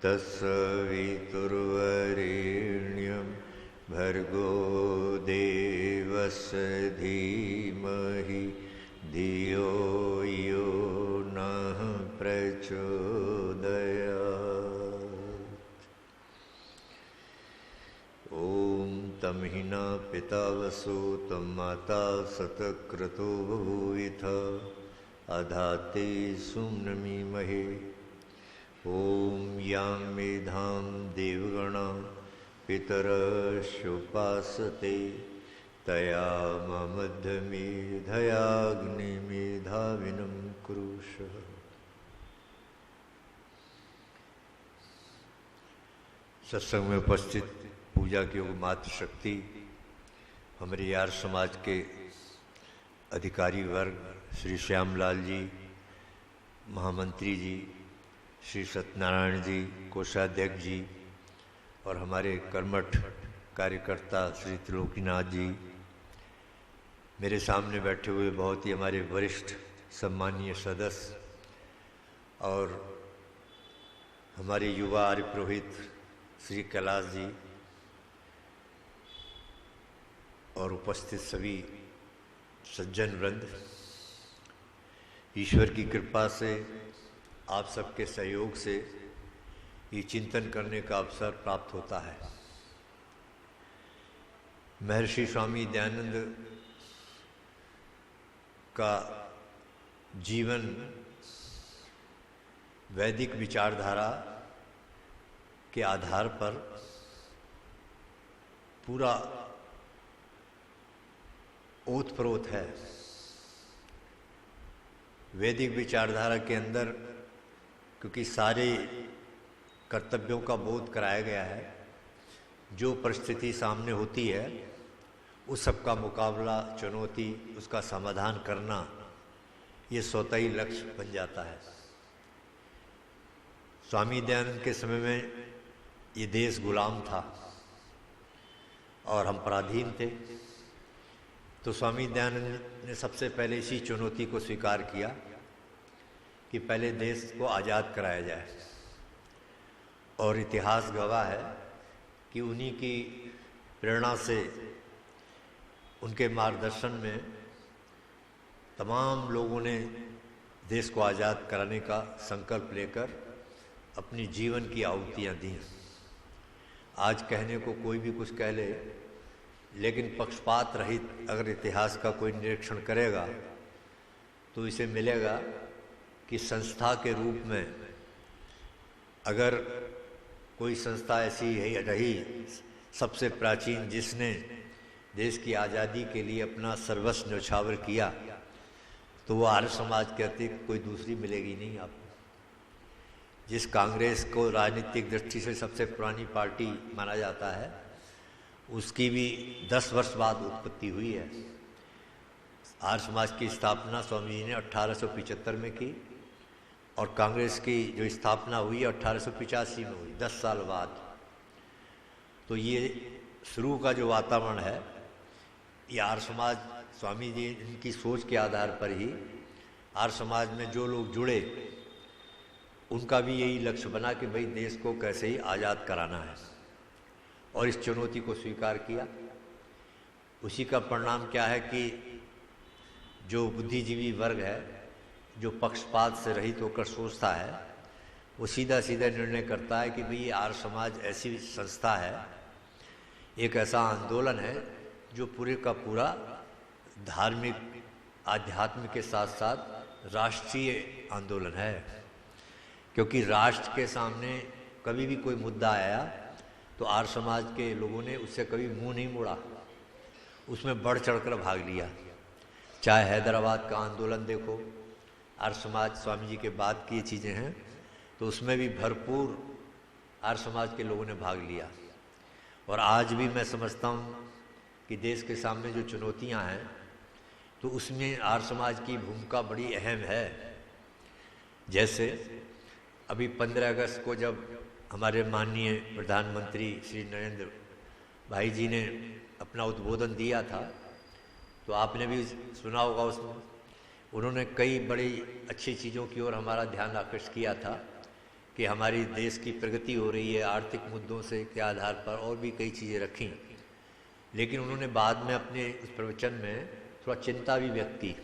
तत्सवितुर्वरेण्यं भर्गो देवस्य धीमहि धियो यो नः प्रचोदयात्। ॐ तं हिना पिता वसु तं माता सतक्रतु भूविथ अधाते सुम्नमीमहे। ॐ यां मेधां देवगणा पितरश्युपासते तया ममध्यमेधयाग्निमेधाविनं कुरुषः। सत्संग में उपस्थित पूजा की मातृशक्ति, हमारे यार समाज के अधिकारी वर्ग, श्री श्यामलाल जी, महामंत्री जी, श्री सत्यनारायण जी, कोषाध्यक्ष जी और हमारे कर्मठ कार्यकर्ता श्री त्रिलोकीनाथ जी, मेरे सामने बैठे हुए बहुत ही हमारे वरिष्ठ सम्मानीय सदस्य और हमारे युवा आर्य पुरोहित श्री कैलाश जी और उपस्थित सभी सज्जन वृंद, ईश्वर की कृपा से आप सबके सहयोग से ये चिंतन करने का अवसर प्राप्त होता है। महर्षि स्वामी दयानंद का जीवन वैदिक विचारधारा के आधार पर पूरा ओतप्रोत है। वैदिक विचारधारा के अंदर क्योंकि सारे कर्तव्यों का बोध कराया गया है, जो परिस्थिति सामने होती है उस सब का मुकाबला, चुनौती, उसका समाधान करना, ये स्वतः ही लक्ष्य बन जाता है। स्वामी दयानंद के समय में ये देश गुलाम था और हम पराधीन थे, तो स्वामी दयानंद ने सबसे पहले इसी चुनौती को स्वीकार किया कि पहले देश को आज़ाद कराया जाए। और इतिहास गवाह है कि उन्हीं की प्रेरणा से, उनके मार्गदर्शन में तमाम लोगों ने देश को आज़ाद कराने का संकल्प लेकर अपनी जीवन की आहुतियाँ दी। आज कहने को कोई भी कुछ कह ले, लेकिन पक्षपात रहित अगर इतिहास का कोई निरीक्षण करेगा तो इसे मिलेगा कि संस्था के रूप में अगर कोई संस्था ऐसी है रही सबसे प्राचीन, जिसने देश की आज़ादी के लिए अपना सर्वस्व न्यौछावर किया, तो वो आर्य समाज के अतिरिक्त कोई दूसरी मिलेगी नहीं आपको। जिस कांग्रेस को राजनीतिक दृष्टि से सबसे पुरानी पार्टी माना जाता है, उसकी भी 10 वर्ष बाद उत्पत्ति हुई है। आर्य समाज की स्थापना स्वामी जी ने 1875 में की और कांग्रेस की जो स्थापना हुई 1885 में हुई, 10 साल बाद। तो ये शुरू का जो वातावरण है, ये आर्य समाज, स्वामी जी इनकी सोच के आधार पर ही आर्य समाज में जो लोग जुड़े, उनका भी यही लक्ष्य बना कि भाई देश को कैसे ही आज़ाद कराना है, और इस चुनौती को स्वीकार किया। उसी का परिणाम क्या है कि जो बुद्धिजीवी वर्ग है, जो पक्षपात से रहित होकर सोचता है, वो सीधा सीधा निर्णय करता है कि भाई ये आर्य समाज ऐसी संस्था है, एक ऐसा आंदोलन है जो पूरे का पूरा धार्मिक, आध्यात्म के साथ साथ राष्ट्रीय आंदोलन है। क्योंकि राष्ट्र के सामने कभी भी कोई मुद्दा आया तो आर्य समाज के लोगों ने उससे कभी मुंह नहीं मोड़ा, उसमें बढ़ चढ़कर भाग लिया। चाहे हैदराबाद का आंदोलन देखो, आर्य समाज, स्वामी जी के बाद की चीज़ें हैं, तो उसमें भी भरपूर आर्य समाज के लोगों ने भाग लिया। और आज भी मैं समझता हूँ कि देश के सामने जो चुनौतियाँ हैं, तो उसमें आर्य समाज की भूमिका बड़ी अहम है। जैसे अभी 15 अगस्त को जब हमारे माननीय प्रधानमंत्री श्री नरेंद्र भाई जी ने अपना उद्बोधन दिया था, तो आपने भी सुना होगा, उसमें उन्होंने कई बड़ी अच्छी चीज़ों की ओर हमारा ध्यान आकर्षित किया था कि हमारी देश की प्रगति हो रही है आर्थिक मुद्दों से के आधार पर, और भी कई चीज़ें रखी। लेकिन उन्होंने बाद में अपने उस प्रवचन में थोड़ा चिंता भी व्यक्त की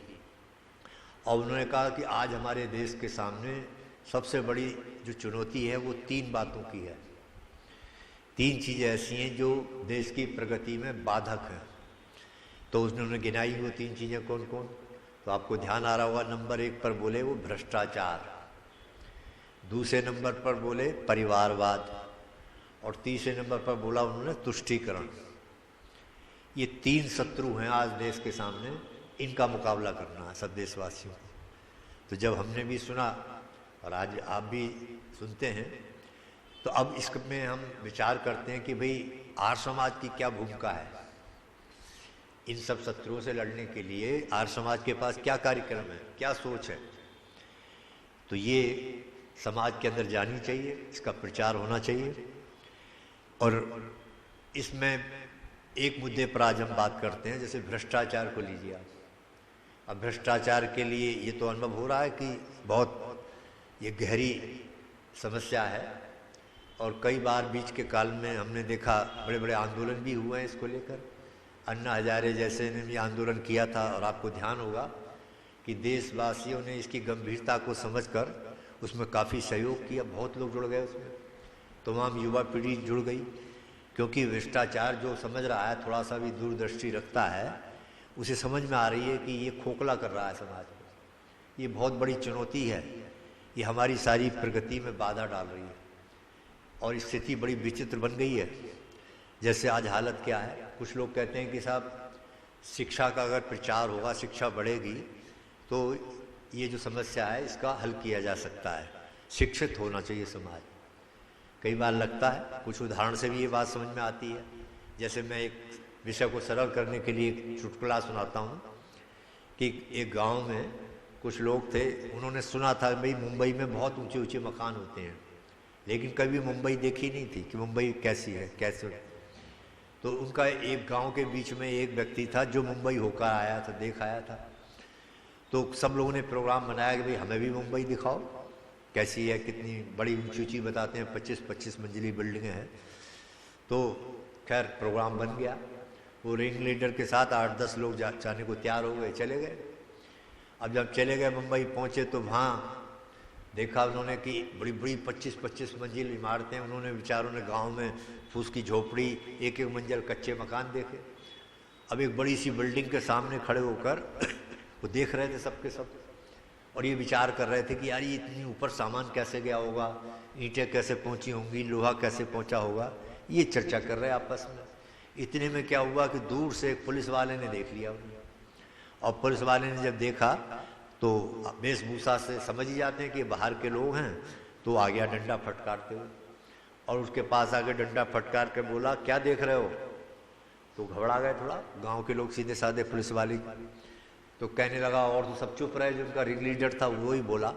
और उन्होंने कहा कि आज हमारे देश के सामने सबसे बड़ी जो चुनौती है वो 3 बातों की है। 3 चीज़ें ऐसी हैं जो देश की प्रगति में बाधक हैं। तो उन्होंने गिनाई वो 3 चीज़ें कौन कौन, तो आपको ध्यान आ रहा होगा। नंबर 1 पर बोले वो भ्रष्टाचार, दूसरे नंबर पर बोले परिवारवाद, और तीसरे नंबर पर बोला उन्होंने तुष्टीकरण। ये 3 शत्रु हैं आज देश के सामने, इनका मुकाबला करना है सब देशवासियों को। तो जब हमने भी सुना और आज आप भी सुनते हैं, तो अब इसमें हम विचार करते हैं कि भाई आर्य समाज की क्या भूमिका है इन सब शत्रुओं से लड़ने के लिए। आर्य समाज के पास क्या कार्यक्रम है, क्या सोच है, तो ये समाज के अंदर जानी चाहिए, इसका प्रचार होना चाहिए। और इसमें एक मुद्दे पर आज हम बात करते हैं, जैसे भ्रष्टाचार को लीजिए आप। अब भ्रष्टाचार के लिए ये तो अनुभव हो रहा है कि बहुत ये गहरी समस्या है, और कई बार बीच के काल में हमने देखा बड़े बड़े आंदोलन भी हुए हैं इसको लेकर। अन्ना हजारे जैसे ने भी आंदोलन किया था, और आपको ध्यान होगा कि देशवासियों ने इसकी गंभीरता को समझकर उसमें काफ़ी सहयोग किया, बहुत लोग जुड़ गए उसमें, तमाम युवा पीढ़ी जुड़ गई। क्योंकि भ्रष्टाचार जो समझ रहा है, थोड़ा सा भी दूरदृष्टि रखता है, उसे समझ में आ रही है कि ये खोखला कर रहा है समाज को, ये बहुत बड़ी चुनौती है, ये हमारी सारी प्रगति में बाधा डाल रही है। और स्थिति बड़ी विचित्र बन गई है। जैसे आज हालत क्या है, कुछ लोग कहते हैं कि साहब शिक्षा का अगर प्रचार होगा, शिक्षा बढ़ेगी, तो ये जो समस्या है इसका हल किया जा सकता है, शिक्षित होना चाहिए समाज। कई बार लगता है, कुछ उदाहरण से भी ये बात समझ में आती है। जैसे मैं एक विषय को सरल करने के लिए एक चुटकुला सुनाता हूँ कि एक गांव में कुछ लोग थे, उन्होंने सुना था भाई मुंबई में बहुत ऊंचे ऊंचे मकान होते हैं, लेकिन कभी मुंबई देखी नहीं थी कि मुंबई कैसी है, कैसे। तो उनका एक गांव के बीच में एक व्यक्ति था जो मुंबई होकर आया था, देख आया था। तो सब लोगों ने प्रोग्राम बनाया कि भाई हमें भी मुंबई दिखाओ, कैसी है, कितनी बड़ी ऊंची ऊंची बताते हैं, 25-25 मंजिली बिल्डिंगें हैं। तो खैर प्रोग्राम बन गया, वो रिंग लीडर के साथ 8-10 लोग जाने को तैयार हो गए, चले गए। अब जब चले गए मुंबई पहुँचे तो वहाँ देखा उन्होंने कि बड़ी बड़ी 25-25 मंजिल इमारतें, उन्होंने बेचारों ने गांव में फूस की झोपड़ी, एक एक मंजिल कच्चे मकान देखे। अब एक बड़ी सी बिल्डिंग के सामने खड़े होकर वो देख रहे थे सबके सब, और ये विचार कर रहे थे कि यार ये इतनी ऊपर सामान कैसे गया होगा, ईंटें कैसे पहुंची होंगी, लोहा कैसे पहुंचा होगा, ये चर्चा कर रहे आपस में। इतने में क्या हुआ कि दूर से एक पुलिस वाले ने देख लिया उन्हें, और पुलिस वाले ने जब देखा तो वेशभूषा से समझ ही जाते हैं कि बाहर के लोग हैं, तो आ गया डंडा फटकारते हुए, और उसके पास आके डंडा फटकार के बोला क्या देख रहे हो। तो घबरा गए थोड़ा गांव के लोग, सीधे साधे पुलिस वाले। तो कहने लगा, और तो सब चुप रहे, जो उनका रिंग लीडर था वो ही बोला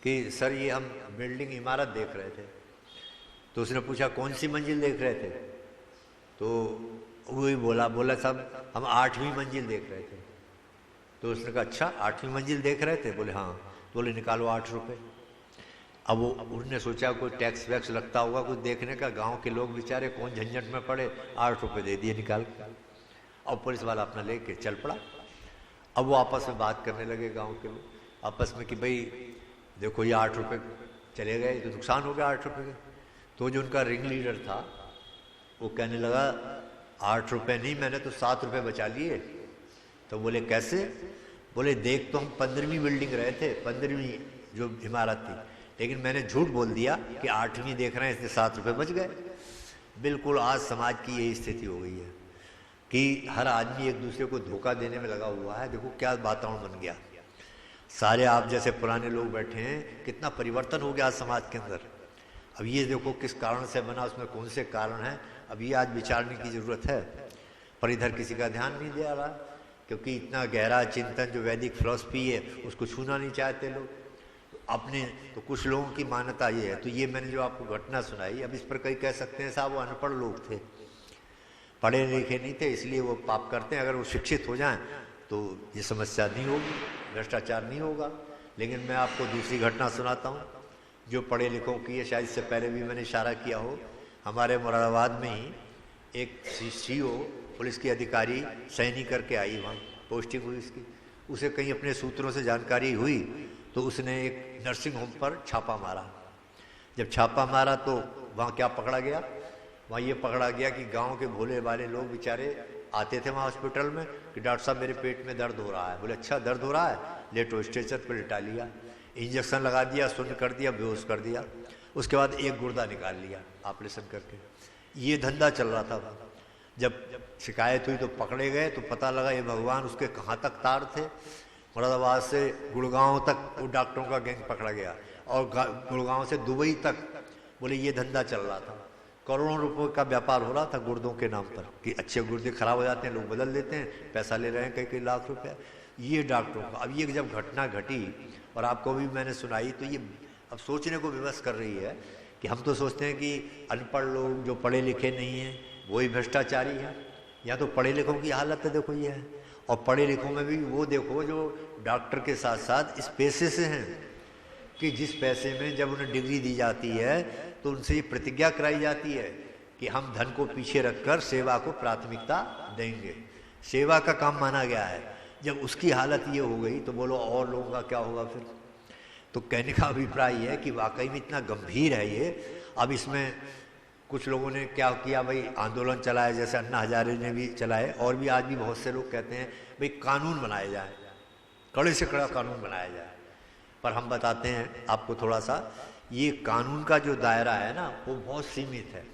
कि सर ये हम बिल्डिंग इमारत देख रहे थे। तो उसने पूछा कौन सी मंजिल देख रहे थे, तो वही बोला साहब हम 8वीं मंजिल देख रहे थे। तो उसने कहा अच्छा 8वीं मंजिल देख रहे थे, बोले हाँ। तो बोले निकालो 8 रुपये। अब वो उन्होंने सोचा कोई टैक्स वैक्स लगता होगा कुछ देखने का, गांव के लोग बेचारे कौन झंझट में पड़े, 8 रुपये दे दिए निकाल के, और पुलिस वाला अपना लेके चल पड़ा। अब वो आपस में बात करने लगे गांव के लोग आपस में कि भाई देखो ये 8 रुपये चले गए, तो नुकसान हो गया 8 रुपये का। तो जो उनका रिंग लीडर था वो कहने लगा 8 रुपये नहीं, मैंने तो 7 रुपये बचा लिए। तो बोले कैसे, बोले देख तो हम 15वीं बिल्डिंग रहे थे, 15वीं जो इमारत थी, लेकिन मैंने झूठ बोल दिया कि 8वीं देख रहे हैं, इसलिए 7 रुपये बच गए। बिल्कुल आज समाज की यही स्थिति हो गई है कि हर आदमी एक दूसरे को धोखा देने में लगा हुआ है। देखो क्या वातावरण बन गया, सारे आप जैसे पुराने लोग बैठे हैं, कितना परिवर्तन हो गया आज समाज के अंदर। अब ये देखो किस कारण से बना, उसमें कौन से कारण हैं, अब ये आज विचारने की ज़रूरत है, पर इधर किसी का ध्यान नहीं दे रहा, क्योंकि इतना गहरा चिंतन जो वैदिक फिलॉसफी है उसको छूना नहीं चाहते लोग अपने। तो कुछ लोगों की मान्यता ये है। तो ये मैंने जो आपको घटना सुनाई, अब इस पर कई कह सकते हैं साहब वो अनपढ़ लोग थे, पढ़े लिखे नहीं थे, इसलिए वो पाप करते हैं। अगर वो शिक्षित हो जाएं तो ये समस्या नहीं होगी, भ्रष्टाचार नहीं होगा। लेकिन मैं आपको दूसरी घटना सुनाता हूँ। जो पढ़े लिखों की है, शायद इससे पहले भी मैंने इशारा किया हो, हमारे मुरादाबाद में ही एक सीओ पुलिस की अधिकारी सैनी करके आई, वहाँ पोस्टिंग हुई उसकी। उसे कहीं अपने सूत्रों से जानकारी हुई तो उसने एक नर्सिंग होम पर छापा मारा। जब छापा मारा तो वहाँ क्या पकड़ा गया? वहाँ ये पकड़ा गया कि गांव के भोले भाले लोग बेचारे आते थे वहाँ हॉस्पिटल में कि डॉक्टर साहब मेरे पेट में दर्द हो रहा है। बोले अच्छा दर्द हो रहा है, लेटो स्ट्रेचर पर लिटा लिया, इंजेक्शन लगा दिया, सुन्न कर दिया, बेहोश कर दिया, उसके बाद एक गुर्दा निकाल लिया ऑपरेशन करके। ये धंधा चल रहा था। जब शिकायत हुई तो पकड़े गए तो पता लगा ये भगवान उसके कहाँ तक तार थे। मुरादाबाद से गुड़गांव तक वो डॉक्टरों का गैंग पकड़ा गया और गुड़गांव से दुबई तक। बोले ये धंधा चल रहा था, करोड़ों रुपए का व्यापार हो रहा था गुर्दों के नाम पर कि अच्छे गुर्दे खराब हो जाते हैं, लोग बदल देते हैं, पैसा ले रहे हैं कई कई लाख रुपए ये डॉक्टरों का। अब ये जब घटना घटी और आपको भी मैंने सुनाई तो ये अब सोचने को विवश कर रही है कि हम तो सोचते हैं कि अनपढ़ लोग जो पढ़े लिखे नहीं हैं वही भ्रष्टाचारी हैं। या तो पढ़े लिखों की हालत है देखो ये है, और पढ़े लिखों में भी वो देखो जो डॉक्टर के साथ साथ इस पैसे से हैं कि जिस पैसे में जब उन्हें डिग्री दी जाती है तो उनसे ये प्रतिज्ञा कराई जाती है कि हम धन को पीछे रखकर सेवा को प्राथमिकता देंगे, सेवा का काम माना गया है। जब उसकी हालत ये हो गई तो बोलो और लोगों का क्या होगा फिर? तो कहने का अभिप्राय है कि वाकई में इतना गंभीर है ये। अब इसमें कुछ लोगों ने क्या किया भाई, आंदोलन चलाया, जैसे अन्ना हजारे ने भी चलाए, और भी आज भी बहुत से लोग कहते हैं भाई कानून बनाया जाए, कड़े से कड़ा कानून बनाया जाए। पर हम बताते हैं आपको थोड़ा सा, ये कानून का जो दायरा है ना वो बहुत सीमित है।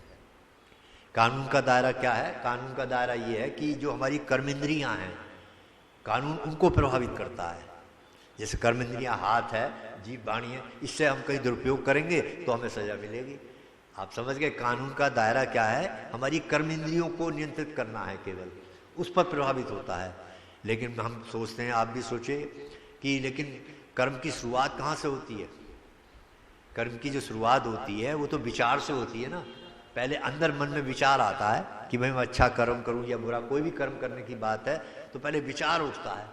कानून का दायरा क्या है? कानून का दायरा ये है कि जो हमारी कर्मेंद्रियां हैं, कानून उनको प्रभावित करता है। जैसे कर्मेंद्रियां हाथ है, जीभ, वाणी है, इससे हम कहीं दुरुपयोग करेंगे तो हमें सजा मिलेगी। आप समझ गए? कानून का दायरा क्या है? हमारी कर्मेंद्रियों को नियंत्रित करना है, केवल उस पर प्रभावित होता है। लेकिन हम सोचते हैं, आप भी सोचे कि लेकिन कर्म की शुरुआत कहाँ से होती है? कर्म की जो शुरुआत होती है वो तो विचार से होती है ना। पहले अंदर मन में विचार आता है कि भाई मैं अच्छा कर्म करूं या बुरा, कोई भी कर्म करने की बात है तो पहले विचार उठता है।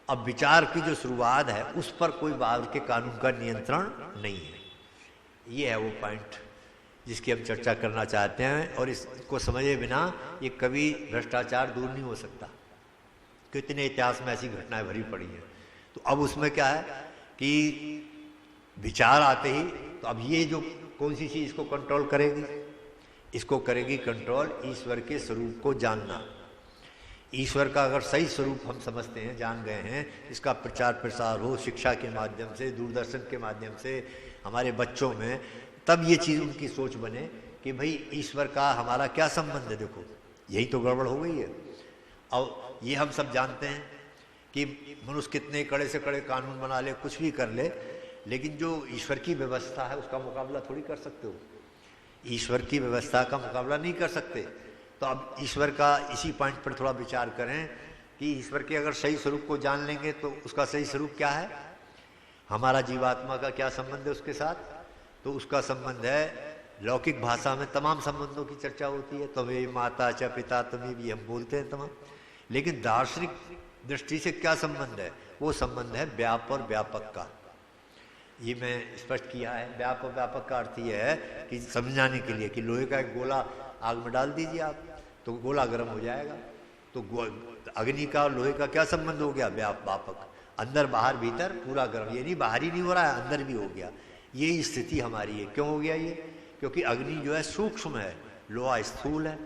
अब विचार की जो शुरुआत है उस पर कोई बाहर के कानून का नियंत्रण नहीं है। ये है वो पॉइंट जिसकी हम चर्चा करना चाहते हैं, और इसको समझे बिना ये कभी भ्रष्टाचार दूर नहीं हो सकता। कितने इतिहास में ऐसी घटनाएं भरी पड़ी हैं। तो अब उसमें क्या है कि विचार आते ही, तो अब ये जो कौन सी चीज इसको कंट्रोल करेगी? इसको करेगी कंट्रोल ईश्वर के स्वरूप को जानना। ईश्वर का अगर सही स्वरूप हम समझते हैं, जान गए हैं, इसका प्रचार प्रसार हो शिक्षा के माध्यम से, दूरदर्शन के माध्यम से हमारे बच्चों में, तब ये चीज़ उनकी सोच बने कि भाई ईश्वर का हमारा क्या संबंध है। देखो यही तो गड़बड़ हो गई है। और ये हम सब जानते हैं कि मनुष्य कितने कड़े से कड़े कानून बना ले, कुछ भी कर ले, लेकिन जो ईश्वर की व्यवस्था है उसका मुकाबला थोड़ी कर सकते हो। ईश्वर की व्यवस्था का मुकाबला नहीं कर सकते। तो अब ईश्वर का इसी पॉइंट पर थोड़ा विचार करें कि ईश्वर के अगर सही स्वरूप को जान लेंगे तो उसका सही स्वरूप क्या है, हमारा जीवात्मा का क्या संबंध है उसके साथ। तो उसका संबंध है, लौकिक भाषा में तमाम संबंधों की चर्चा होती है, तुम्हें माता च पिता तुम्हें भी हम बोलते हैं तमाम, लेकिन दार्शनिक दृष्टि से क्या संबंध है? वो संबंध है व्याप और व्यापक का। ये मैं स्पष्ट किया है। व्याप और व्यापक का अर्थ ये है कि समझाने के लिए कि लोहे का एक गोला आग में डाल दीजिए आप तो गोला गर्म हो जाएगा। तो अग्नि का और लोहे का क्या संबंध हो गया? व्यापक, अंदर बाहर भीतर पूरा गर्म। ये नहीं बाहर ही नहीं हो रहा है, अंदर भी हो गया। ये स्थिति हमारी है। क्यों हो गया ये? क्योंकि अग्नि जो है सूक्ष्म है, लोहा स्थूल है,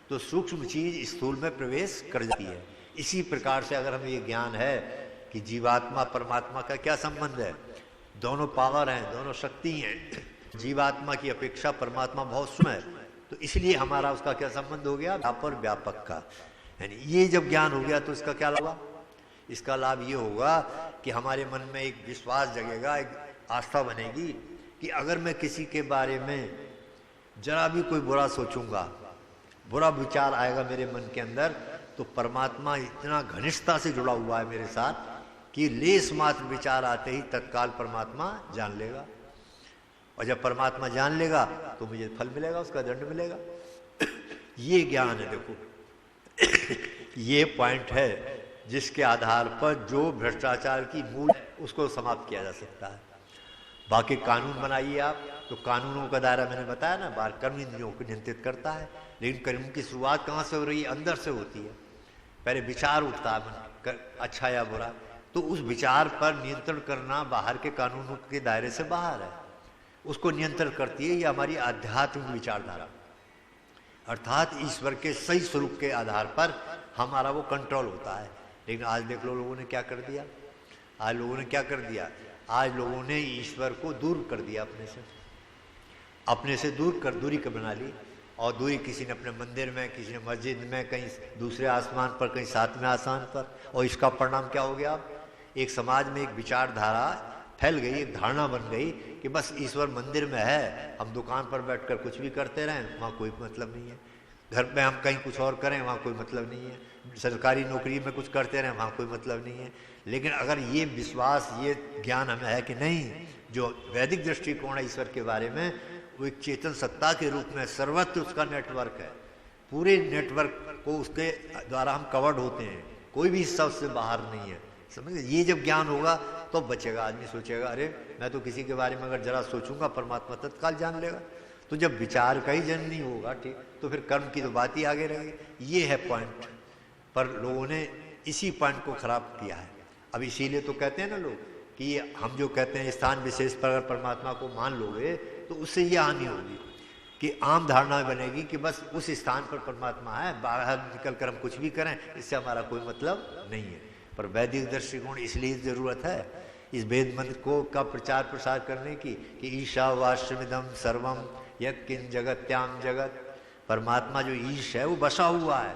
तो सूक्ष्म चीज स्थूल में प्रवेश कर जाती है। इसी प्रकार से अगर हमें ये ज्ञान है कि जीवात्मा परमात्मा का क्या संबंध है, दोनों पावर हैं, दोनों शक्ति हैं, जीवात्मा की अपेक्षा परमात्मा बहुत सूक्ष्म है, तो इसलिए हमारा उसका क्या संबंध हो गया? व्याप और व्यापक का। यानी ये जब ज्ञान हो गया तो इसका क्या लाभ? इसका लाभ ये होगा कि हमारे मन में एक विश्वास जगेगा, एक आस्था बनेगी कि अगर मैं किसी के बारे में जरा भी कोई बुरा सोचूंगा, बुरा विचार आएगा मेरे मन के अंदर, तो परमात्मा इतना घनिष्ठता से जुड़ा हुआ है मेरे साथ कि लेस मात्र विचार आते ही तत्काल परमात्मा जान लेगा। और जब परमात्मा जान लेगा तो मुझे फल मिलेगा, उसका दंड मिलेगा। ये ज्ञान है। देखो ये पॉइंट है जिसके आधार पर जो भ्रष्टाचार की मूल उसको समाप्त किया जा सकता है। बाकी कानून बनाइए आप, तो कानूनों का दायरा मैंने बताया ना, बाहर कर्म इंद्रियों को नियंत्रित करता है, लेकिन कर्म की शुरुआत कहाँ से हो रही है? अंदर से होती है। पहले विचार उठता है मन अच्छा या बुरा, तो उस विचार पर नियंत्रण करना बाहर के कानूनों के दायरे से बाहर है। उसको नियंत्रण करती है ये हमारी आध्यात्मिक विचारधारा, अर्थात ईश्वर के सही स्वरूप के आधार पर हमारा वो कंट्रोल होता है। लेकिन आज देख लो लोगों ने क्या कर दिया, आज लोगों ने क्या कर दिया, आज लोगों ने ईश्वर को दूर कर दिया अपने से दूर कर दूरी कर बना ली। और दूरी किसी ने अपने मंदिर में, किसी ने मस्जिद में, कहीं दूसरे आसमान पर, कहीं सातवें आसमान पर। और इसका परिणाम क्या हो गया? एक समाज में एक विचारधारा फैल गई, एक धारणा बन गई कि बस ईश्वर मंदिर में है, हम दुकान पर बैठकर कुछ भी करते रहें, वहाँ कोई मतलब नहीं है। घर में हम कहीं कुछ और करें, वहाँ कोई मतलब नहीं है। सरकारी नौकरी में कुछ करते रहें, वहाँ कोई मतलब नहीं है। लेकिन अगर ये विश्वास, ये ज्ञान हमें है कि नहीं, जो वैदिक दृष्टिकोण है ईश्वर के बारे में, वो एक चेतन सत्ता के रूप में सर्वत्र उसका नेटवर्क है, पूरे नेटवर्क को उसके द्वारा हम कवर्ड होते हैं, कोई भी हिस्सा उससे बाहर नहीं है। समझ, ये जब ज्ञान होगा तो बचेगा। आदमी सोचेगा अरे मैं तो किसी के बारे में अगर जरा सोचूंगा परमात्मा तत्काल जान लेगा। तो जब विचार का ही जन्म नहीं होगा, ठीक, तो फिर कर्म की तो बात ही आगे रहेगी। ये है पॉइंट, पर लोगों ने इसी पॉइंट को खराब किया है। अब इसीलिए तो कहते हैं ना लोग कि ये हम जो कहते हैं स्थान विशेष पर अगर परमात्मा को मान लोगे तो उससे ये हानि होगी कि आम धारणा बनेगी कि बस उस स्थान पर परमात्मा है, बाहर निकल कर हम कुछ भी करें इससे हमारा कोई मतलब नहीं है। पर वैदिक दृष्टिकोण इसलिए ज़रूरत है इस वेद मंत्र को का प्रचार प्रसार करने की कि ईशावास्यमिदं सर्वम यत्किंच जगत्याम जगत। परमात्मा जो ईश है वो बसा हुआ है,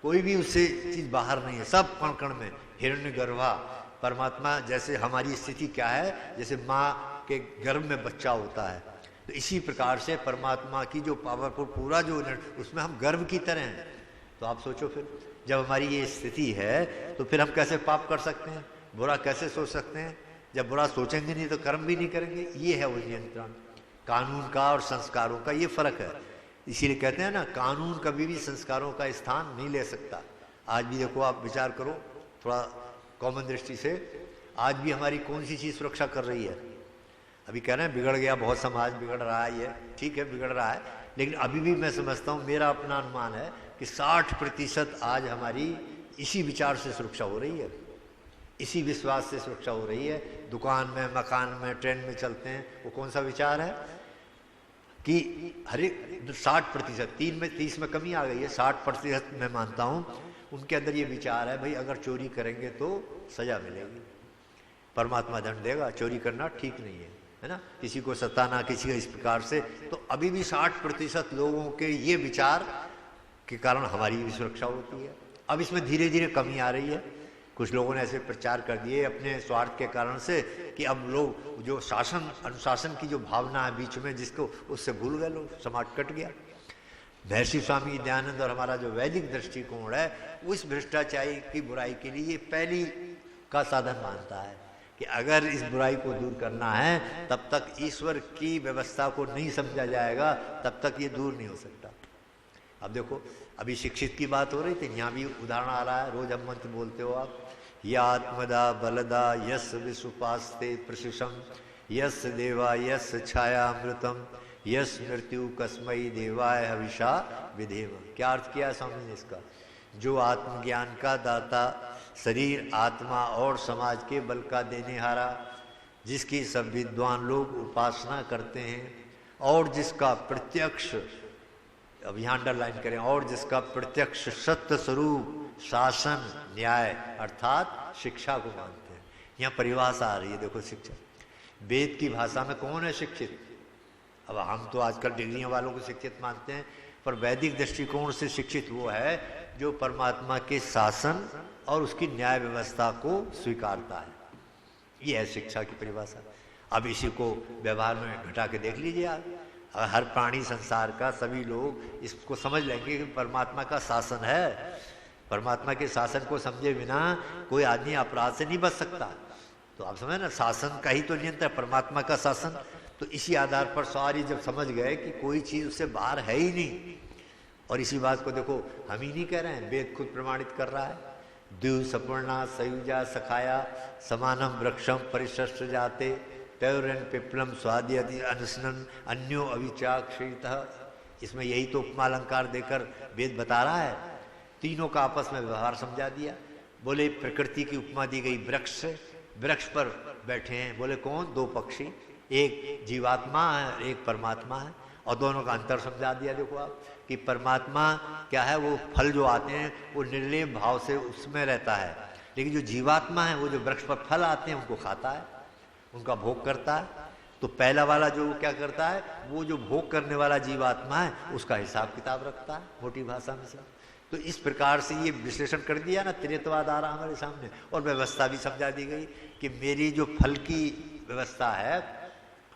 कोई भी उससे चीज़ बाहर नहीं है, सब कण कण में। हिरण्यगर्भा परमात्मा, जैसे हमारी स्थिति क्या है, जैसे माँ के गर्भ में बच्चा होता है, तो इसी प्रकार से परमात्मा की जो पावरफुल पूरा जो उसमें हम गर्भ की तरह हैं। तो आप सोचो फिर जब हमारी ये स्थिति है तो फिर हम कैसे पाप कर सकते हैं, बुरा कैसे सोच सकते हैं? जब बुरा सोचेंगे नहीं तो कर्म भी नहीं करेंगे। ये है वो नियंत्रण कानून का और संस्कारों का, ये फर्क है। इसीलिए कहते हैं ना, कानून कभी भी संस्कारों का स्थान नहीं ले सकता। आज भी देखो, आप विचार करो थोड़ा कॉमन दृष्टि से, आज भी हमारी कौन सी चीज़ सुरक्षा कर रही है? अभी कह रहे हैं बिगड़ गया, बहुत समाज बिगड़ रहा है, ये ठीक है बिगड़ रहा है, लेकिन अभी भी मैं समझता हूँ, मेरा अपना अनुमान है कि 60% आज हमारी इसी विचार से सुरक्षा हो रही है, इसी विश्वास से सुरक्षा हो रही है। दुकान में, मकान में, ट्रेन में चलते हैं, वो कौन सा विचार है कि हर एक 60%, 30 में कमी आ गई है, 60% मैं मानता हूँ उनके अंदर ये विचार है, भाई अगर चोरी करेंगे तो सजा मिलेगी, परमात्मा दंड देगा, चोरी करना ठीक नहीं है ना, किसी को सताना, किसी का इस प्रकार से। तो अभी भी 60% लोगों के ये विचार के कारण हमारी भी सुरक्षा होती है। अब इसमें धीरे धीरे कमी आ रही है। कुछ लोगों ने ऐसे प्रचार कर दिए अपने स्वार्थ के कारण से कि अब लोग जो शासन अनुशासन की जो भावना है बीच में, जिसको उससे भूल गए लोग, समाज कट गया। महर्षि स्वामी दयानंद और हमारा जो वैदिक दृष्टिकोण है, उस भ्रष्टाचारी की बुराई के लिए ये पहली का साधन मानता है कि अगर इस बुराई को दूर करना है तब तक ईश्वर की व्यवस्था को नहीं समझा जाएगा, तब तक ये दूर नहीं हो सकता। अब देखो, अभी शिक्षित की बात हो रही थी, यहाँ भी उदाहरण आ रहा है, रोज हम मंत्र बोलते हो आप, या आत्मदा बलदा यस विश्वपास्ते प्रशिषम यस देवा यस छायामृतम यस मृत्यु कस्मई देवाय हविषा विधेम। क्या अर्थ किया स्वामी ने इसका? जो आत्मज्ञान का दाता, शरीर, आत्मा और समाज के बल का देने हारा, जिसकी सब विद्वान लोग उपासना करते हैं और जिसका प्रत्यक्ष, अब यहाँ अंडरलाइन करें, और जिसका प्रत्यक्ष सत्य स्वरूप शासन न्याय अर्थात शिक्षा को मानते हैं। यहाँ परिभाषा आ रही है, देखो शिक्षा, वेद की भाषा में कौन है शिक्षित? अब हम तो आजकल डिग्रियों वालों को शिक्षित मानते हैं, पर वैदिक दृष्टिकोण से शिक्षित वो है जो परमात्मा के शासन और उसकी न्याय व्यवस्था को स्वीकारता है। ये है शिक्षा की परिभाषा। अब इसी को व्यवहार में घटा के देख लीजिए आप, हर प्राणी संसार का सभी लोग इसको समझ लेंगे कि परमात्मा का शासन है। परमात्मा के शासन को समझे बिना कोई आदमी अपराध से नहीं बच सकता। तो आप समझे ना, शासन का ही तो नियंत्रण है परमात्मा का शासन। तो इसी आधार पर सारी जब समझ गए कि कोई चीज़ उससे बाहर है ही नहीं, और इसी बात को देखो हम ही नहीं कह रहे हैं, वेद खुद प्रमाणित कर रहा है। द्यु सपर्णा सयुजा सखाया समानम वृक्षम परिशस्त्र जाते तयोरन पिप्लम स्वाद्यति अनसनन अन्यो अविचाक्षितः। इसमें यही तो उपमा अलंकार देकर वेद बता रहा है। तीनों का आपस में व्यवहार समझा दिया। बोले प्रकृति की उपमा दी गई वृक्ष से, वृक्ष पर बैठे हैं, बोले कौन? दो पक्षी, एक जीवात्मा है, एक परमात्मा है, और दोनों का अंतर समझा दिया। देखो आप कि परमात्मा क्या है, वो फल जो आते हैं वो निर्लेप भाव से उसमें रहता है, लेकिन जो जीवात्मा है वो जो वृक्ष पर फल आते हैं उनको खाता है, उनका भोग करता है। तो पहला वाला जो क्या करता है, वो जो भोग करने वाला जीवात्मा है उसका हिसाब किताब रखता है, मोटी भाषा में सब। तो इस प्रकार से ये विश्लेषण कर दिया ना, त्रित्ववाद आ रहा हमारे सामने, और व्यवस्था भी समझा दी गई कि मेरी जो फल की व्यवस्था है,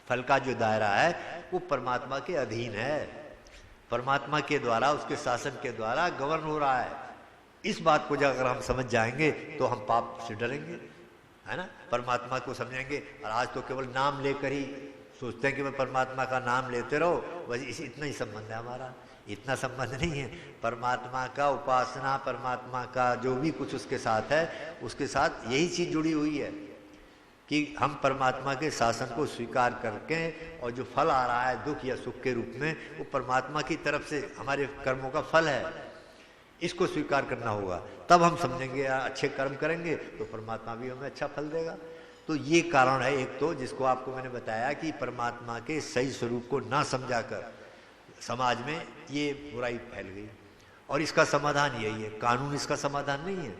फल का जो दायरा है वो परमात्मा के अधीन है, परमात्मा के द्वारा, उसके शासन के द्वारा गवर्न हो रहा है। इस बात को अगर हम समझ जाएंगे तो हम पाप से डरेंगे, है ना। परमात्मा को समझेंगे। और आज तो केवल नाम लेकर ही सोचते हैं कि मैं परमात्मा का नाम लेते रहो, बस इतना ही संबंध है हमारा। इतना संबंध नहीं है। परमात्मा का उपासना, परमात्मा का जो भी कुछ उसके साथ है, उसके साथ यही चीज जुड़ी हुई है कि हम परमात्मा के शासन को स्वीकार करके, और जो फल आ रहा है दुख या सुख के रूप में, वो परमात्मा की तरफ से हमारे कर्मों का फल है, इसको स्वीकार करना होगा। तब हम समझेंगे यार अच्छे कर्म करेंगे तो परमात्मा भी हमें अच्छा फल देगा। तो ये कारण है एक तो, जिसको आपको मैंने बताया कि परमात्मा के सही स्वरूप को ना समझाकर समाज में ये बुराई फैल गई। और इसका समाधान यही है, कानून इसका समाधान नहीं है।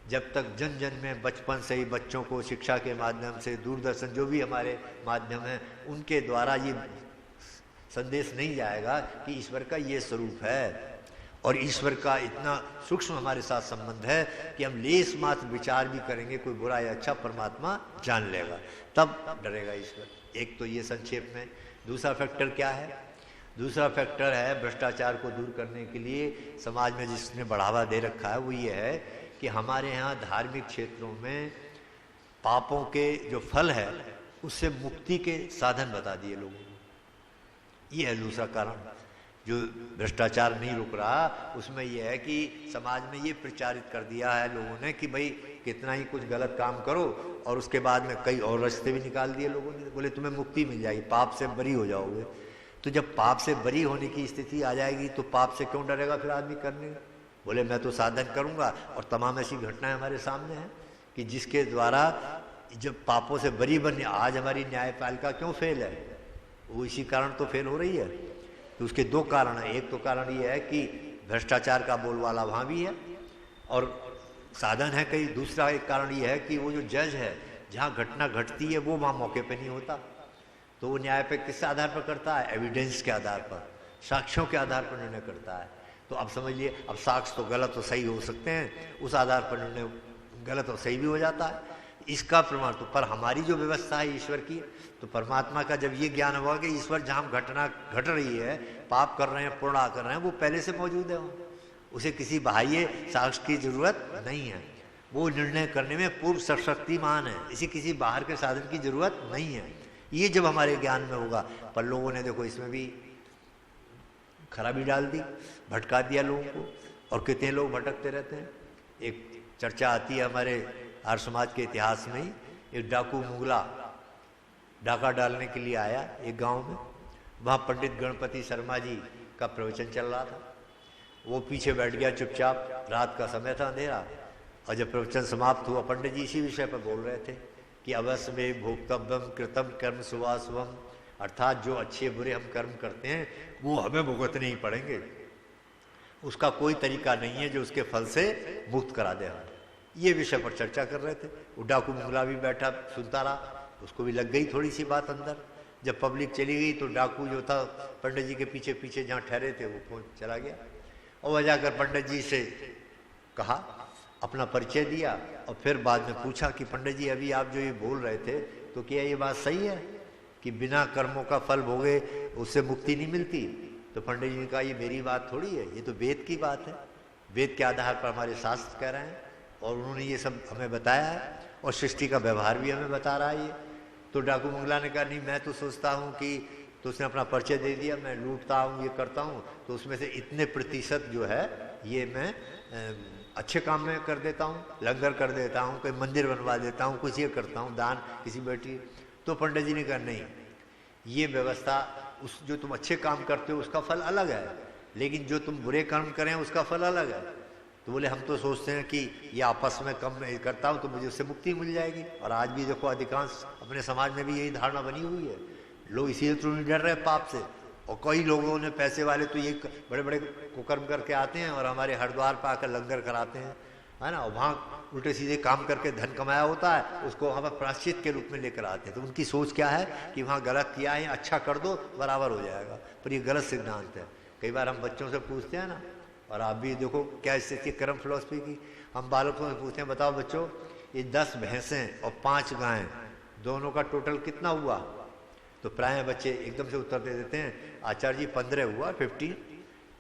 जब तक जन जन में बचपन से ही बच्चों को शिक्षा के माध्यम से, दूरदर्शन जो भी हमारे माध्यम है उनके द्वारा ये संदेश नहीं जाएगा कि ईश्वर का ये स्वरूप है और ईश्वर का इतना सूक्ष्म हमारे साथ संबंध है कि हम लेस मात्र विचार भी करेंगे कोई बुरा या अच्छा, परमात्मा जान लेगा, तब डरेगा ईश्वर। एक तो ये संक्षेप में। दूसरा फैक्टर क्या है? दूसरा फैक्टर है भ्रष्टाचार को दूर करने के लिए समाज में जिसने बढ़ावा दे रखा है, वो ये है कि हमारे यहाँ धार्मिक क्षेत्रों में पापों के जो फल है उससे मुक्ति के साधन बता दिए लोगों को। ये है दूसरा कारण जो भ्रष्टाचार नहीं रुक रहा। उसमें यह है कि समाज में ये प्रचारित कर दिया है लोगों ने कि भाई कितना ही कुछ गलत काम करो, और उसके बाद में कई और रास्ते भी निकाल दिए लोगों ने। बोले तुम्हें मुक्ति मिल जाएगी, पाप से बरी हो जाओगे। तो जब पाप से बरी होने की स्थिति आ जाएगी तो पाप से क्यों डरेगा फिर आदमी करने? बोले मैं तो साधन करूंगा। और तमाम ऐसी घटनाएं हमारे सामने हैं कि जिसके द्वारा जब पापों से बरी बनने, आज हमारी न्यायपालिका क्यों फेल है? वो इसी कारण तो फेल हो रही है। तो उसके दो कारण हैं। एक तो कारण ये है कि भ्रष्टाचार का बोलबाला वहाँ भी है और साधन है कई। दूसरा एक कारण ये है कि वो जो जज है, जहाँ घटना घटती है वो वहाँ मौके पे नहीं होता, तो वो न्याय पे किस आधार पर करता है? एविडेंस के आधार पर, साक्ष्यों के आधार पर निर्णय करता है। तो अब समझिए, अब साक्ष्य तो गलत और सही हो सकते हैं, उस आधार पर निर्णय गलत और सही भी हो जाता है। इसका प्रमाण तो पर हमारी जो व्यवस्था है ईश्वर की, तो परमात्मा का जब ये ज्ञान होगा कि ईश्वर जहाँ घटना घट रही है, पाप कर रहे हैं, पुण्य कर रहे हैं, वो पहले से मौजूद है, उसे किसी बाह्य साक्ष्य की जरूरत नहीं है। वो निर्णय करने में पूर्व शक्तिमान है, इसी किसी बाहर के साधन की जरूरत नहीं है। ये जब हमारे ज्ञान में होगा। पर लोगों ने देखो इसमें भी खराबी डाल दी, भटका दिया लोगों को, और कितने लोग भटकते रहते हैं। एक चर्चा आती है हमारे आर्य समाज के इतिहास में ही, एक डाकू मुगला डाका डालने के लिए आया एक गांव में। वहाँ पंडित गणपति शर्मा जी का प्रवचन चल रहा था। वो पीछे बैठ गया चुपचाप, रात का समय था, अंधेरा। और जब प्रवचन समाप्त हुआ, पंडित जी इसी विषय पर बोल रहे थे कि अवश्य में भोक्तव्यम कृतम कर्म शुभाशुभम, अर्थात जो अच्छे बुरे हम कर्म करते हैं वो हमें भुगतने ही पड़ेंगे, उसका कोई तरीका नहीं है जो उसके फल से मुक्त करा दे हमें। ये विषय पर चर्चा कर रहे थे। वो डाकू मुगला भी बैठा सुनता रहा, उसको भी लग गई थोड़ी सी बात अंदर। जब पब्लिक चली गई तो डाकू जो था पंडित जी के पीछे पीछे जहाँ ठहरे थे वो पहुँच चला गया, और वह जाकर पंडित जी से कहा, अपना परिचय दिया, और फिर बाद में पूछा कि पंडित जी अभी आप जो ये बोल रहे थे तो क्या ये बात सही है कि बिना कर्मों का फल भोगे उससे मुक्ति नहीं मिलती? तो पंडित जी ने कहा ये मेरी बात थोड़ी है, ये तो वेद की बात है, वेद के आधार पर हमारे शास्त्र कह रहे हैं, और उन्होंने ये सब हमें बताया है, और सृष्टि का व्यवहार भी हमें बता रहा है ये। तो डाकू मुगला ने कहा नहीं, मैं तो सोचता हूँ कि, तो उसने अपना परिचय दे दिया, मैं लूटता हूँ, ये करता हूँ, तो उसमें से इतने प्रतिशत जो है ये मैं अच्छे काम में कर देता हूँ, लंगर कर देता हूँ, कोई मंदिर बनवा देता हूँ, कुछ ये करता हूँ, दान किसी बेटी। तो पंडित जी ने कहा नहीं, ये व्यवस्था उस जो तुम अच्छे काम करते हो उसका फल अलग है, लेकिन जो तुम बुरे कर्म करें उसका फल अलग है। तो बोले हम तो सोचते हैं कि ये आपस में कम करता हूँ तो मुझे उससे मुक्ति मिल जाएगी। और आज भी देखो अधिकांश अपने समाज में भी यही धारणा बनी हुई है, लोग इसीलिए तो नहीं डर रहे पाप से। और कई लोगों ने, पैसे वाले तो ये बड़े बड़े कुकर्म करके आते हैं और हमारे हरिद्वार पर आकर लंगर कराते हैं, है ना, और वहाँ उल्टे सीधे काम करके धन कमाया होता है, उसको वहाँ पर प्रायश्चित के रूप में लेकर आते हैं। तो उनकी सोच क्या है कि वहाँ गलत किया है, अच्छा कर दो बराबर हो जाएगा, पर ये गलत सिद्धांत है। कई बार हम बच्चों से पूछते हैं ना, और आप भी देखो क्या स्थिति कर्म फिलॉसफी की, हम बालकों से पूछते हैं बताओ बच्चों ये 10 भैंसें और 5 गायें दोनों का टोटल कितना हुआ? तो प्राय बच्चे एकदम से उत्तर दे देते हैं आचार्य जी 15 हुआ, 15।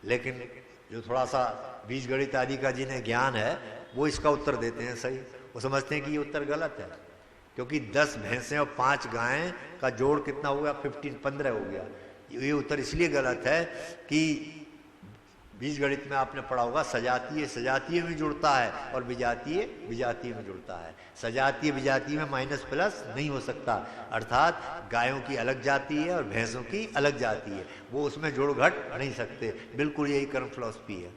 लेकिन जो थोड़ा सा बीज गणित आदि का जिन्हें ज्ञान है वो इसका उत्तर देते हैं सही, वो समझते हैं कि ये उत्तर गलत है, क्योंकि 10 भैंसें और 5 गायें का जोड़ कितना हुआ? 15 हो गया। ये उत्तर इसलिए गलत है कि बीज गणित में आपने पढ़ा होगा सजातीय सजातीय में जुड़ता है और विजातीय विजातीय में जुड़ता है। सजातीय विजातीय में माइनस प्लस नहीं हो सकता, अर्थात गायों की अलग जाती है और भैंसों की अलग जाती है, वो उसमें जोड़ घट नहीं सकते। बिल्कुल यही कर्म फिलॉसफी है।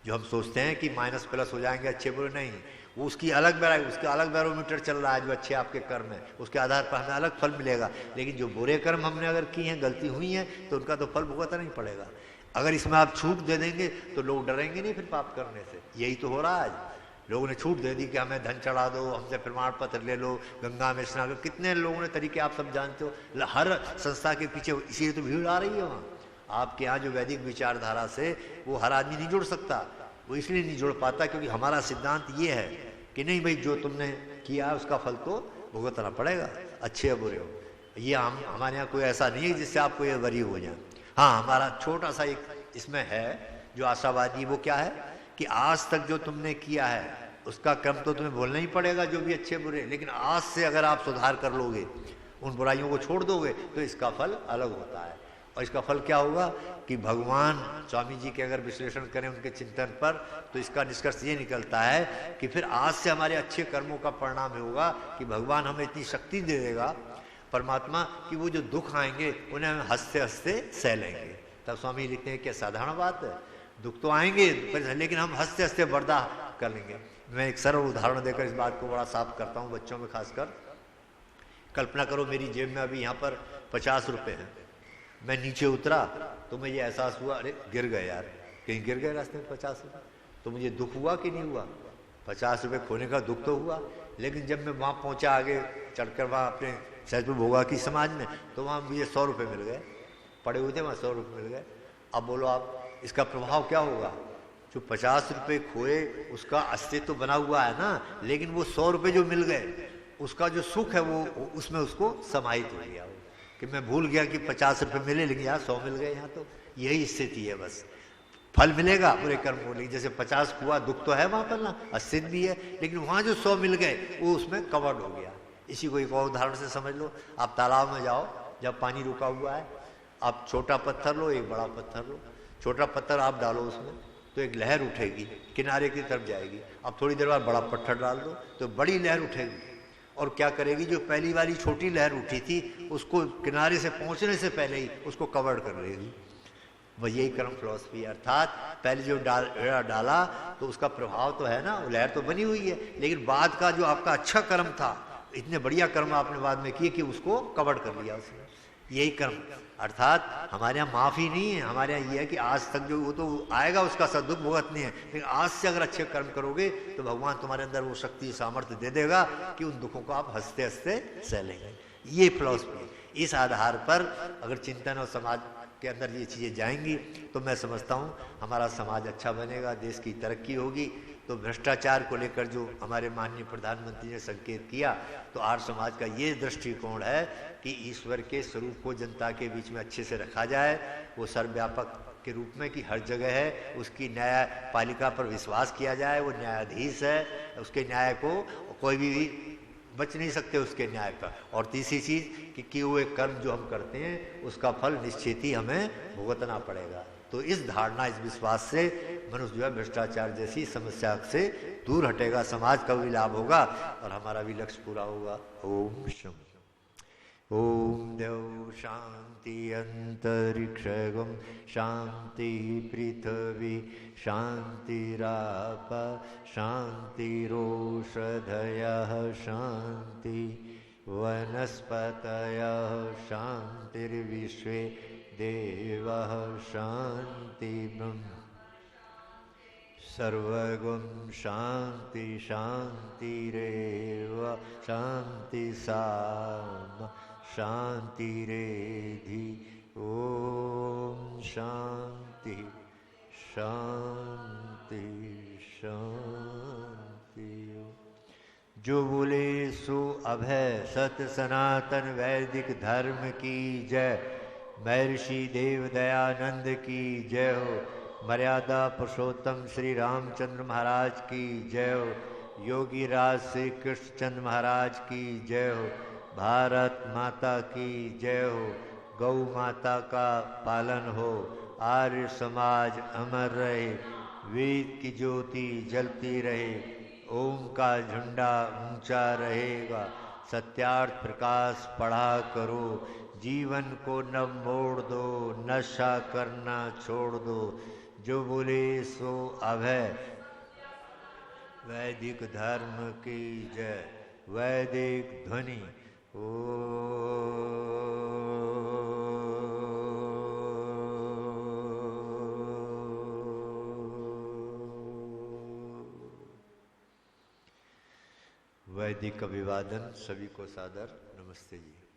जो हम सोचते हैं कि माइनस प्लस हो जाएंगे अच्छे बुरे, नहीं, वो उसकी अलग उसका अलग बैरोमीटर चल रहा है। जो अच्छे आपके कर्म है उसके आधार पर हमें अलग फल मिलेगा, लेकिन जो बुरे कर्म हमने अगर किए हैं, गलती हुई है, तो उनका तो फल भुगतना नहीं पड़ेगा। अगर इसमें आप छूट दे देंगे तो लोग डरेंगे नहीं फिर पाप करने से। यही तो हो रहा है आज, लोगों ने छूट दे दी कि हमें धन चढ़ा दो, हमसे प्रमाण पत्र ले लो, गंगा में स्नान। कितने लोगों ने तरीके आप सब जानते हो, हर संस्था के पीछे इसीलिए तो भीड़ आ रही है वहाँ। आपके यहाँ जो वैदिक विचारधारा से वो हर आदमी नहीं जुड़ सकता, वो इसलिए नहीं जुड़ पाता क्योंकि हमारा सिद्धांत ये है कि नहीं भाई जो तुमने किया उसका फल तो भुगतना पड़ेगा, अच्छे या बुरे हो। ये हमारे यहाँ कोई ऐसा नहीं है जिससे आपको ये वरी हो जाए। हाँ, हमारा छोटा सा एक इसमें है जो आशावादी, वो क्या है कि आज तक जो तुमने किया है उसका क्रम तो तुम्हें बोलना ही पड़ेगा, जो भी अच्छे बुरे, लेकिन आज से अगर आप सुधार कर लोगे, उन बुराइयों को छोड़ दोगे, तो इसका फल अलग होता है। और इसका फल क्या होगा कि भगवान स्वामी जी के अगर विश्लेषण करें उनके चिंतन पर, तो इसका निष्कर्ष ये निकलता है कि फिर आज से हमारे अच्छे कर्मों का परिणाम होगा कि भगवान हमें इतनी शक्ति दे देगा परमात्मा कि वो जो दुख आएंगे उन्हें हम हंसते हंसते सह लेंगे। तब स्वामी लिखते हैं क्या साधारण बात है, दुख तो आएंगे लेकिन हम हंसते हंसते बर्दाश्त कर लेंगे। मैं एक सरल उदाहरण देकर इस बात को बड़ा साफ करता हूँ बच्चों में खासकर। कल्पना करो मेरी जेब में अभी यहाँ पर 50 रुपये हैं, मैं नीचे उतरा तो मुझे एहसास हुआ अरे गिर गए यार, कहीं गिर गए रास्ते में 50 रुपये, तो मुझे दुख हुआ कि नहीं हुआ? 50 रुपये खोने का दुख तो हुआ, लेकिन जब मैं वहाँ पहुँचा आगे चढ़कर वहाँ अपने सहजपुर भोगा की समाज में, तो वहाँ मुझे 100 रुपये मिल गए, पड़े हुए थे वहाँ 100 रुपये मिल गए। अब बोलो आप इसका प्रभाव क्या होगा? जो 50 रुपये खोए उसका अस्तित्व तो बना हुआ है ना, लेकिन वो 100 रुपये जो मिल गए उसका जो सुख है वो उसमें उसको समाहित हो गया कि मैं भूल गया कि 50 रुपये मिले लेकिन यहाँ 100 मिल गए। यहाँ तो यही स्थिति है, बस फल मिलेगा बुरे कर्म को, लेकिन जैसे 50 हुआ दुख तो है वहाँ पर ना, अस्तित्व भी है, लेकिन वहाँ जो 100 मिल गए वो उसमें कवर्ड हो गया। इसी को एक और उदाहरण से समझ लो, आप तालाब में जाओ, जब पानी रुका हुआ है, आप छोटा पत्थर लो एक बड़ा पत्थर लो, छोटा पत्थर आप डालो उसमें तो एक लहर उठेगी किनारे की तरफ जाएगी, अब थोड़ी देर बाद बड़ा पत्थर डाल दो तो बड़ी लहर उठेगी, और क्या करेगी जो पहली वाली छोटी लहर उठी थी उसको किनारे से पहुंचने से पहले ही उसको कवर कर लेगी। वह यही कर्म फिलॉसफी है, अर्थात पहले जो डाला तो उसका प्रभाव तो है ना, वो लहर तो बनी हुई है, लेकिन बाद का जो आपका अच्छा कर्म था, इतने बढ़िया कर्म आपने बाद में किए कि उसको कवर कर लिया उसने, यही कर्म। अर्थात हमारे यहाँ माफ़ी नहीं है, हमारे यहाँ ये है कि आज तक जो वो तो आएगा उसका सदुख भुगतनी है, लेकिन आज से अगर अच्छे कर्म करोगे तो भगवान तुम्हारे अंदर वो शक्ति सामर्थ्य दे देगा कि उन दुखों को आप हंसते हंसते सह लेंगे। ये फिलॉसफी, इस आधार पर अगर चिंतन और समाज के अंदर ये चीज़ें जाएंगी तो मैं समझता हूँ हमारा समाज अच्छा बनेगा, देश की तरक्की होगी। तो भ्रष्टाचार को लेकर जो हमारे माननीय प्रधानमंत्री ने संकेत किया, तो आर्य समाज का ये दृष्टिकोण है कि ईश्वर के स्वरूप को जनता के बीच में अच्छे से रखा जाए, वो सर्वव्यापक के रूप में कि हर जगह है, उसकी न्यायपालिका पर विश्वास किया जाए, वो न्यायाधीश है, उसके न्याय को कोई भी बच नहीं सकते उसके न्याय पर। और तीसरी चीज़ कि किए हुए कर्म जो हम करते हैं उसका फल निश्चित ही हमें भुगतना पड़ेगा। तो इस धारणा, इस विश्वास से मनुष्य जो है भ्रष्टाचार जैसी समस्या से दूर हटेगा, समाज का भी लाभ होगा और हमारा भी लक्ष्य पूरा होगा। ओम शम। ओम द्यौ शांति अंतरिक्षगम शांति पृथ्वी शांतिराप शांतिरोषधयः शांति वनस्पतयः शांतिर्विश्वे देवः शांति ब्रह्म सर्वगुण शांति शांतिरेव शांति साम शांतिरेधि ओम शांति शांति शांति। जो बोले सो अभय सत्य सनातन वैदिक धर्म की जय। महर्षि देव दयानंद की जय हो। मर्यादा पुरुषोत्तम श्री रामचंद्र महाराज की जय हो। योगी राज श्री कृष्णचंद्र महाराज की जय हो। भारत माता की जय हो। गौ माता का पालन हो। आर्य समाज अमर रहे। वेद की ज्योति जलती रहे। ओम का झंडा ऊंचा रहेगा। सत्यार्थ प्रकाश पढ़ा करो। जीवन को न मोड़ दो। नशा करना छोड़ दो। जो बोले सो अभय वैदिक धर्म की जय। वैदिक ध्वनि ओ वैदिक अभिवादन। सभी को सादर नमस्ते जी।